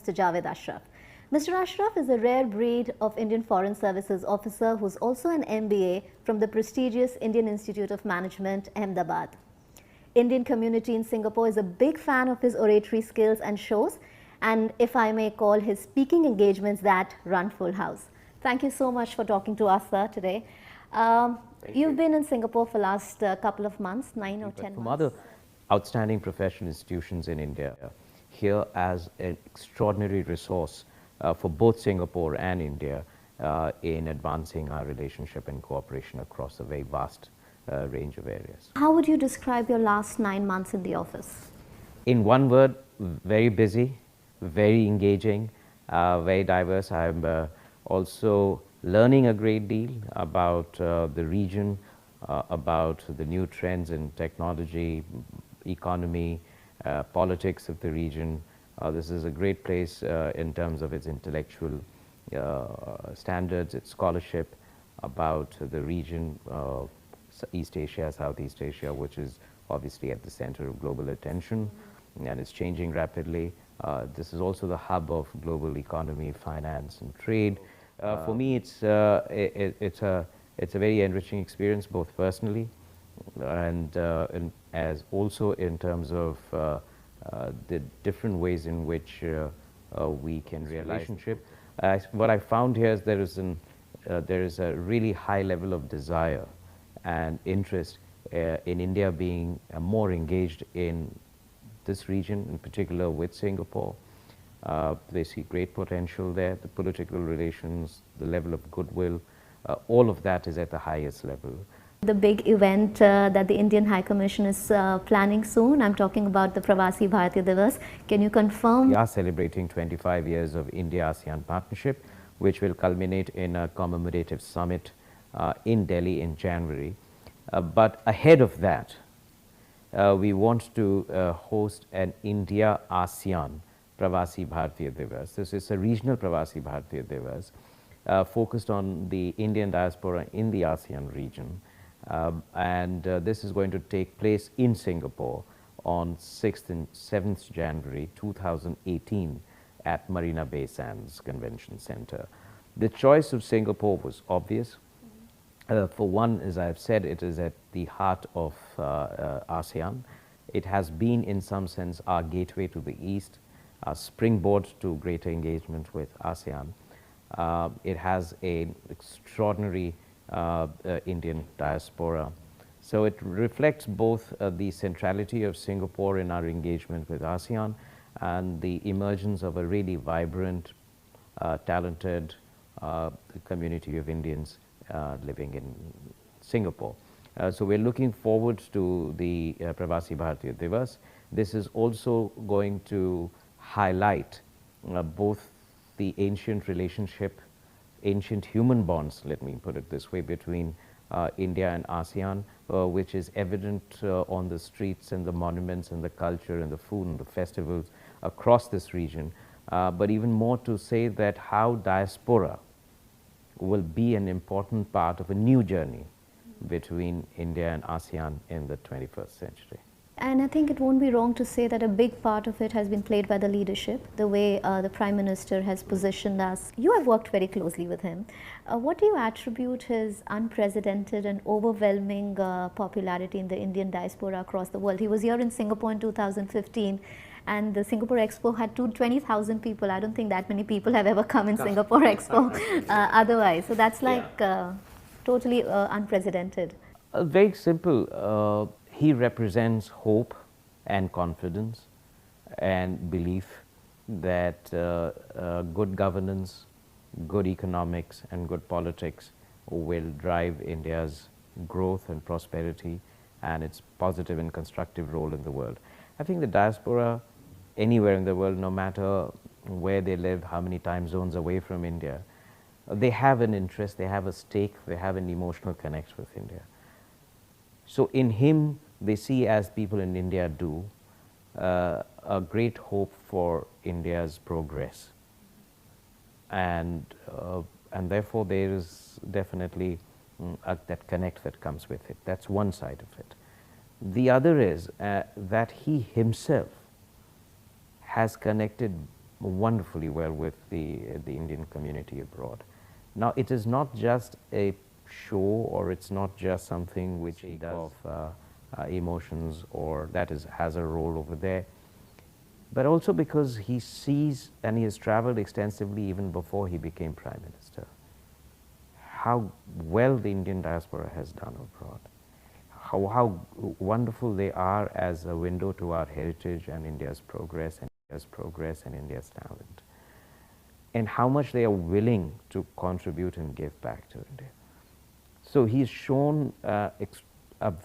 Mr. Jawed Ashraf. Mr. Ashraf is a rare breed of Indian Foreign Services officer who's also an MBA from the prestigious Indian Institute of Management, Ahmedabad. Indian community in Singapore is a big fan of his oratory skills and shows, and if I may call his speaking engagements that run full house. Thank you so much for talking to us, sir, today. You've been in Singapore for last couple of months, 9 or 10 from months. other outstanding professional institutions in India, here as an extraordinary resource for both Singapore and India in advancing our relationship and cooperation across a very vast range of areas. How would you describe your last 9 months in the office? In one word, very busy, very engaging, very diverse. I'm also learning a great deal about the region, about the new trends in technology, economy, politics of the region. This is a great place in terms of its intellectual standards, its scholarship about the region, East Asia, Southeast Asia, which is obviously at the center of global attention and it's changing rapidly. This is also the hub of global economy, finance and trade. For me, it's a very enriching experience, both personally and as also in terms of the different ways in which we can realize relationship. What I found here is there is a really high level of desire and interest in India being more engaged in this region, in particular with Singapore. They see great potential there, the political relations, the level of goodwill, all of that is at the highest level. The big event that the Indian High Commission is planning soon, I'm talking about the Pravasi Bharatiya Divas. Can you confirm? We are celebrating 25 years of India-ASEAN partnership, which will culminate in a commemorative summit in Delhi in January. But ahead of that, we want to host an India-ASEAN Pravasi Bharatiya Divas. This is a regional Pravasi Bharatiya Divas focused on the Indian diaspora in the ASEAN region. This is going to take place in Singapore on 6th and 7th January 2018 at Marina Bay Sands Convention Center. The choice of Singapore was obvious. For one, as I've said, it is at the heart of ASEAN. It has been, in some sense, our gateway to the East, our springboard to greater engagement with ASEAN. It has an extraordinary Indian diaspora. So it reflects both the centrality of Singapore in our engagement with ASEAN and the emergence of a really vibrant, talented community of Indians living in Singapore. So we're looking forward to the Pravasi Bharatiya Divas. This is also going to highlight both the ancient relationship, ancient human bonds, let me put it this way, between India and ASEAN, which is evident on the streets and the monuments and the culture and the food and the festivals across this region. But even more to say that how diaspora will be an important part of a new journey between India and ASEAN in the 21st century. And I think it won't be wrong to say that a big part of it has been played by the leadership, the way the Prime Minister has positioned us. You have worked very closely with him. What do you attribute his unprecedented and overwhelming popularity in the Indian diaspora across the world? He was here in Singapore in 2015 and the Singapore Expo had 20,000 people. I don't think that many people have ever come in Singapore Expo otherwise. So that's like totally unprecedented. Very simple. He represents hope and confidence and belief that good governance, good economics and good politics will drive India's growth and prosperity and its positive and constructive role in the world. I think the diaspora anywhere in the world, no matter where they live, how many time zones away from India, they have an interest, they have a stake, they have an emotional connect with India. So in him, they see, as people in India do, a great hope for India's progress. And therefore there is definitely that connect that comes with it. That's one side of it. The other is that he himself has connected wonderfully well with the Indian community abroad. Now, it is not just a show, or it's not just something which he does of emotions, or that has a role over there, but also because he sees, and he has traveled extensively even before he became Prime Minister, how well the Indian diaspora has done abroad, how wonderful they are as a window to our heritage and India's progress and India's talent, and how much they are willing to contribute and give back to India. So he's shown a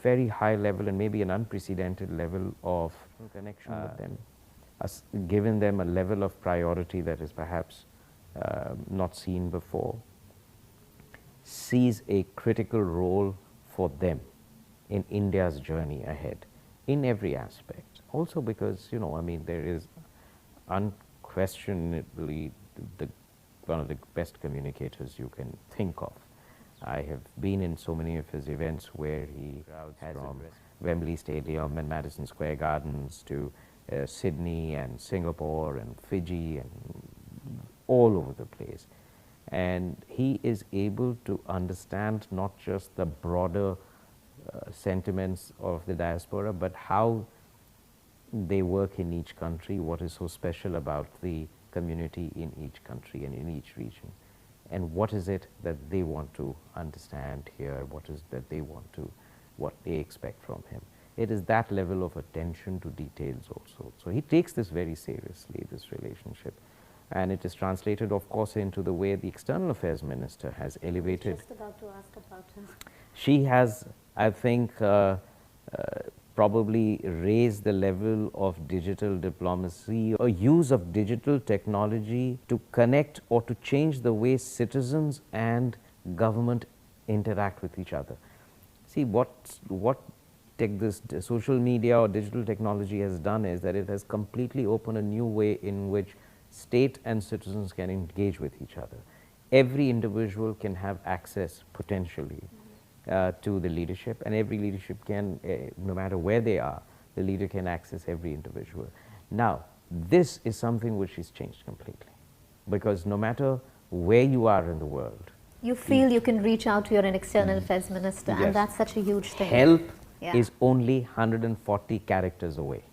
very high level, and maybe an unprecedented level of connection with them, given them a level of priority that is perhaps not seen before, sees a critical role for them in India's journey ahead in every aspect. Also because, you know, I mean, there is unquestionably one of the best communicators you can think of. I have been in so many of his events where he has from Wembley Stadium and Madison Square Gardens to Sydney and Singapore and Fiji and all over the place. And he is able to understand not just the broader sentiments of the diaspora, but how they work in each country, what is so special about the community in each country and in each region, and what is it that they want to understand here, what is that they want to, what they expect from him. It is that level of attention to details also. So he takes this very seriously, this relationship. And it is translated, of course, into the way the External Affairs Minister has elevated. I was just about to ask about her. She has, I think, probably raised the level of digital diplomacy, or use of digital technology to connect or to change the way citizens and government interact with each other. See, what this social media or digital technology has done is that it has completely opened a new way in which state and citizens can engage with each other. Every individual can have access potentially to the leadership, and every leadership can, no matter where they are, the leader can access every individual. Now, this is something which is changed completely, because no matter where you are in the world, you feel you can reach out to your External Affairs Minister, yes, and that's such a huge thing. help is only 140 characters away.